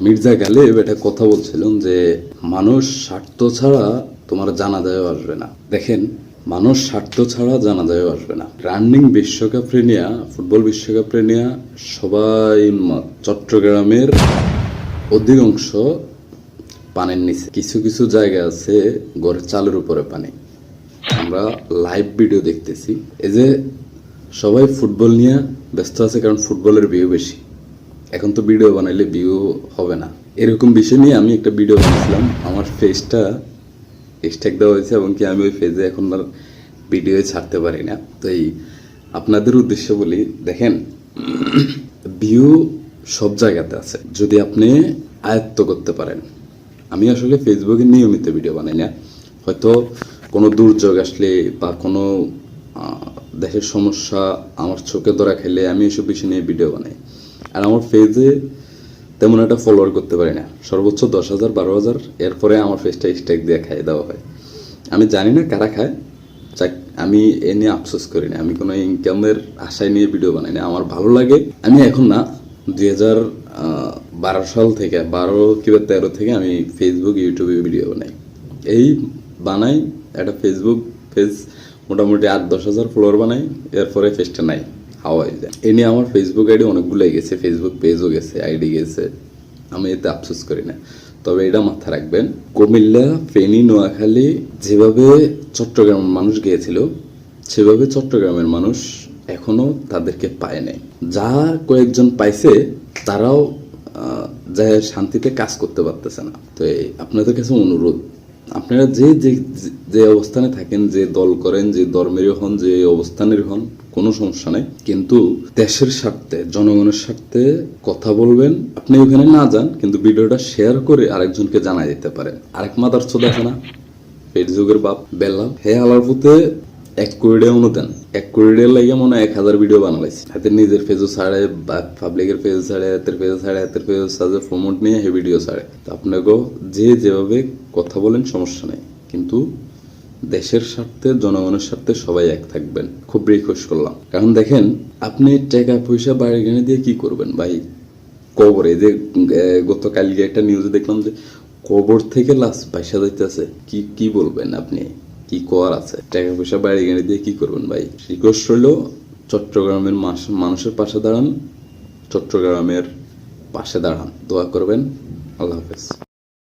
মির্জা গালিব এটা কথা বলছিলেন যে মানুষ স্বার্থ ছাড়া তোমার জানাজায়ও আসবে না। দেখেন, মানুষ স্বার্থ ছাড়া জানাজায়ও আসবে না। রানিং বিশ্বকাপে নিয়ে, ফুটবল বিশ্বকাপে নিয়ে সবাই মত। চট্টগ্রামের অধিকাংশ পানির নিচে, কিছু কিছু জায়গা আছে ঘরের চালের উপরে পানি। আমরা লাইভ ভিডিও দেখতেছি। এই যে সবাই ফুটবল নিয়ে ব্যস্ত আছে, কারণ ফুটবলের ভিউ বেশি। এখন তো ভিডিও বানাইলে ভিউ হবে না, এরকম বিষয় নিয়ে আমি একটা ভিডিও বানিয়েছিলাম। আমার ফেসটা হ্যাশট্যাগ দেওয়া হয়েছে, এবং কি আমি ওই ফেজে এখন আর ভিডিও ছাড়তে পারি না। তো এই আপনাদের উদ্দেশ্য বলি, দেখেন, ভিউ সব জায়গাতে আছে যদি আপনি আয়ত্ত করতে পারেন। আমি আসলে ফেসবুকে নিয়মিত ভিডিও বানাই না, হয়তো কোনো দুর্যোগ আসলে বা কোনো দেশের সমস্যা আমার চোখে ধরা খেলে আমি এসব বিষয় নিয়ে ভিডিও বানাই। আর আমার পেজে তেমন একটা ফলোয়ার করতে পারি না, সর্বোচ্চ 10,000 12,000, এরপরে আমার ফেসটা স্ট্যাক দিয়ে খাইয়ে দেওয়া হয়। আমি জানি না কারা খায়, যাক, আমি এ নিয়ে আফসোস করি না। আমি কোনো ইনকামের আশায় নিয়ে ভিডিও বানাই না, আমার ভালো লাগে। আমি এখন না, 2012 সাল থেকে, 12 কিংবা 13 থেকে আমি ফেসবুক ইউটিউবে ভিডিও বানাই। এই বানাই একটা ফেসবুক পেজ, মোটামুটি 8-10,000 ফলোয়ার বানাই, এরপরে পেজটা নাই, হাওয়া হয়ে যায়। এ নিয়ে আমার ফেসবুক আইডি অনেকগুলোই গেছে, ফেসবুক পেজও গেছে, আইডি গেছে। আমি এতে আফসোস করি না, তবে এটা মাথায় রাখবেন, কুমিল্লা, ফেনী, নোয়াখালী যেভাবে চট্টগ্রামের মানুষ গিয়েছিল, সেভাবে চট্টগ্রামের মানুষ এখনো তাদেরকে পায় নাই। যা কয়েকজন পাইছে তারাও যা শান্তিতে কাজ করতে পারতেছে না। তো আপনাদের কাছে অনুরোধ, আপনারা যে যে যে অবস্থানে থাকেন, যে দল করেন, যে ধর্মের হন, যে অবস্থানের হন, কোনো সমস্যা নেই, কিন্তু দেশের স্বার্থে, জনগণের স্বার্থে কথা বলবেন। আপনি ওখানে না যান, কিন্তু ভিডিওটা শেয়ার করে আরেকজনকে জানাই দিতে পারেন। আরেক মাদার চোদ আছে না, ফেসবুকের বাপ বেল্লাম, হে আলার পুতে 1 কোটি অনুদান, 1 কোটি লাগিয়ে মনে 1000 ভিডিও বানাইছে। হাতে নিজের ফেজও ছাড়ে, পাবলিকের ফেজ ছাড়ে, হাতের ফেজ ছাড়ে, হাতের ফেজ ছাড়ে, প্রমোট নিয়ে হে ভিডিও ছাড়ে। তো আপনাকেও যে যেভাবে কথা বলেন সমস্যা নেই, কিন্তু দেশের স্বার্থে, জনগণের স্বার্থে সবাই এক থাকবেন। খুব রিকোয়েস্ট করলাম, কারণ দেখেন, আপনি টাকা পয়সা বাড়ি কিনে দিয়ে কি করবেন ভাই? কবরে যে গতকালকে একটা নিউজে দেখলাম যে কবর থেকে লাশ ভাইসা যাইতেছে, কি বলবেন আপনি? কি করার আছে? টাকা পয়সা বাইরে কিনে দিয়ে কি করবেন ভাই? রিকোয়েস্ট হলো, চট্টগ্রামের মানুষের পাশে দাঁড়ান, চট্টগ্রামের পাশে দাঁড়ান, দোয়া করবেন। আল্লাহ হাফেজ।